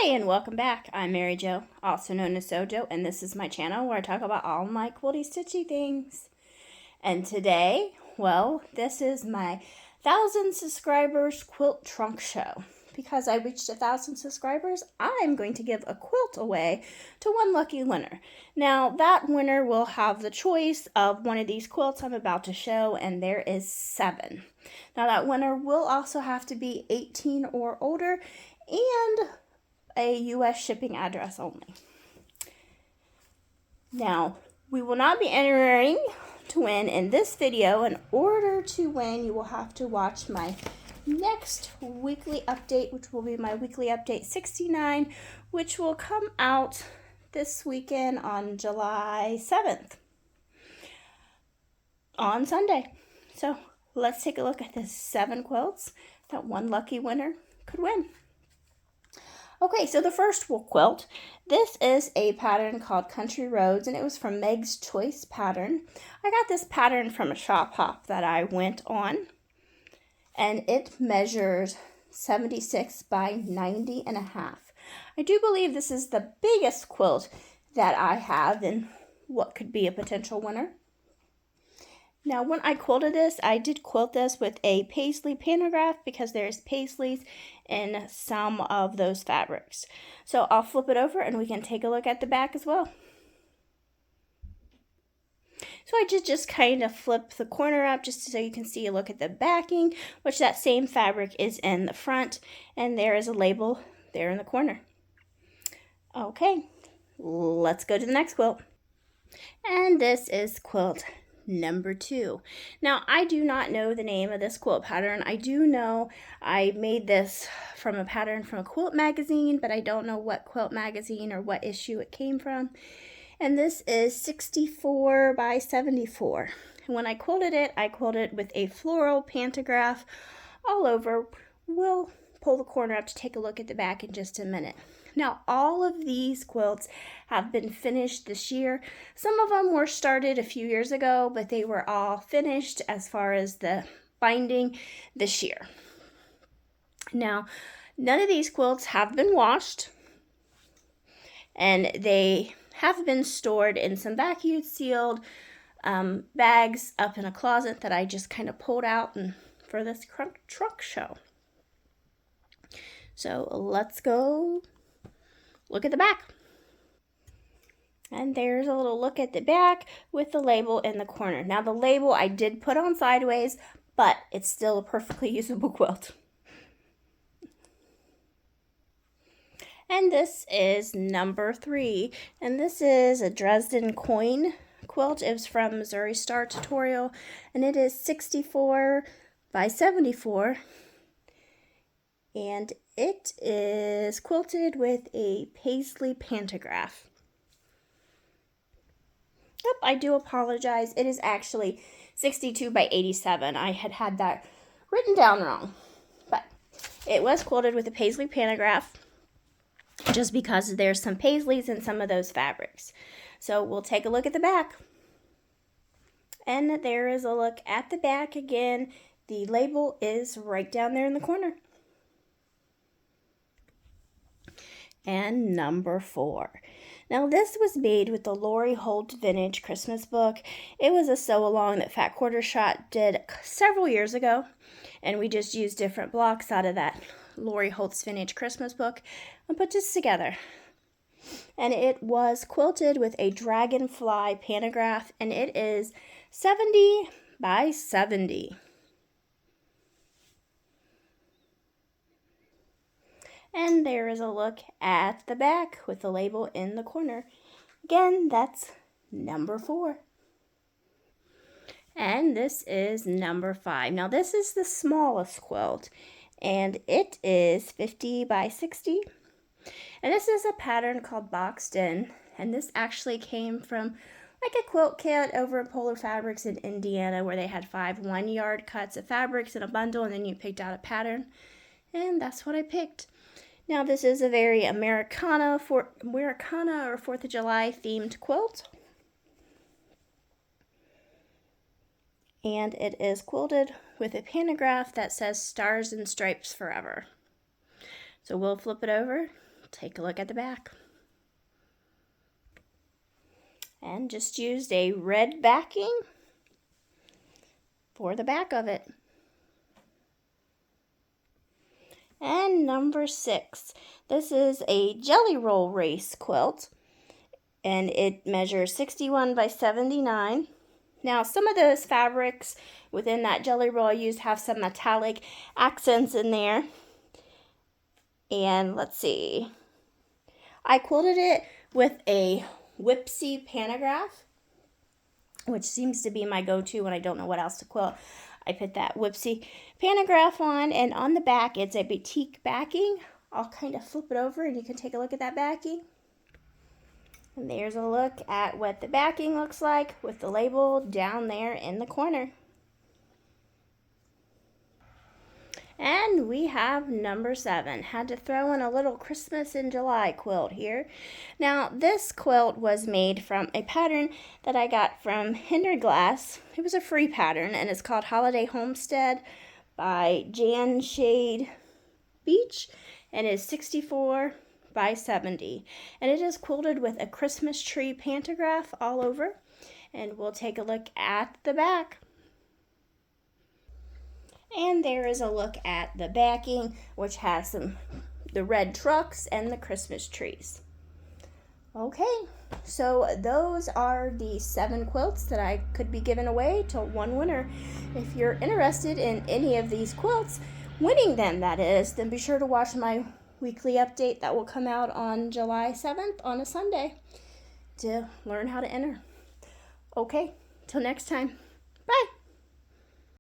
Hi and welcome back. I'm Mary Jo, also known as Sojo, and this is my channel where I talk about all my quilty stitchy things. And today, well, this is my 1,000 subscribers quilt trunk show. Because I reached 1,000 subscribers, I'm going to give a quilt away to one lucky winner. Now, that winner will have the choice of one of these quilts I'm about to show, and there is 7. Now, that winner will also have to be 18 or older and a U.S. shipping address only. Now, we will not be entering to win in this video. In order to win, you will have to watch my next weekly update, which will be my weekly update 69, which will come out this weekend on July 7th, on Sunday. So let's take a look at the 7 quilts that one lucky winner could win. Okay, so the first quilt, this is a pattern called Country Roads, and it was from Meg's Choice Pattern. I got this pattern from a shop hop that I went on, and it measures 76 by 90 and a half. I do believe this is the biggest quilt that I have and what could be a potential winner. Now, when I quilted this, I did quilt this with a paisley pantograph because there's paisleys in some of those fabrics. So I'll flip it over and we can take a look at the back as well. So I just kind of flip the corner up just so you can see a look at the backing, which that same fabric is in the front, and there is a label there in the corner. Okay, let's go to the next quilt. And this is quilt number 2. Now, I do not know the name of this quilt pattern. I do know I made this from a pattern from a quilt magazine, but I don't know what quilt magazine or what issue it came from. And this is 64 by 74. And when I quilted it with a floral pantograph all over. We'll pull the corner up to take a look at the back in just a minute. Now, all of these quilts have been finished this year. Some of them were started a few years ago, but they were all finished as far as the binding this year. Now, none of these quilts have been washed, and they have been stored in some vacuum sealed bags up in a closet that I just kind of pulled out for this trunk show. So let's go look at the back. And there's a little look at the back with the label in the corner. Now, the label I did put on sideways, but it's still a perfectly usable quilt. And this is number 3. And this is a Dresden coin quilt. It was from Missouri Star Tutorial. And it is 64 by 74. And it is quilted with a paisley pantograph. Yep, I do apologize. It is actually 62 by 87. I had that written down wrong. But it was quilted with a paisley pantograph just because there's some paisleys in some of those fabrics. So we'll take a look at the back. And there is a look at the back again. The label is right down there in the corner. And number 4. Now, this was made with the Lori Holt Vintage Christmas book. It was a sew-along that Fat Quarter Shot did several years ago, and we just used different blocks out of that Lori Holt's Vintage Christmas book and put this together. And it was quilted with a dragonfly pantograph, and it is 70 by 70. And there is a look at the back with the label in the corner. Again, that's number 4. And this is number 5. Now, this is the smallest quilt, and it is 50 by 60. And this is a pattern called Boxed In, and this actually came from like a quilt kit over at Polar Fabrics in Indiana, where they had 5 1-yard cuts of fabrics in a bundle, and then you picked out a pattern, and that's what I picked. Now, this is a very Americana or 4th of July themed quilt. And it is quilted with a pantograph that says Stars and Stripes Forever. So we'll flip it over, take a look at the back. And just used a red backing for the back of it. And number 6. This is a jelly roll race quilt, and it measures 61 by 79. Now, some of those fabrics within that jelly roll I used have some metallic accents in there. And let's see. I quilted it with a Whipsy pantograph, which seems to be my go-to when I don't know what else to quilt. I put that Whipsy pantograph on, and on the back it's a batik backing. I'll kind of flip it over and you can take a look at that backing. And there's a look at what the backing looks like with the label down there in the corner. And we have number 7. Had to throw in a little Christmas in July quilt here. Now, this quilt was made from a pattern that I got from Hinder Glass. It was a free pattern, and it's called Holiday Homestead by Jan Shade Beach, and it's 64 by 70. And it is quilted with a Christmas tree pantograph all over. And we'll take a look at the back. And there is a look at the backing, which has the red trucks and the Christmas trees. Okay, so those are the 7 quilts that I could be giving away to one winner. If you're interested in any of these quilts, winning them that is, then be sure to watch my weekly update that will come out on July 7th on a Sunday to learn how to enter. Okay, till next time. Bye.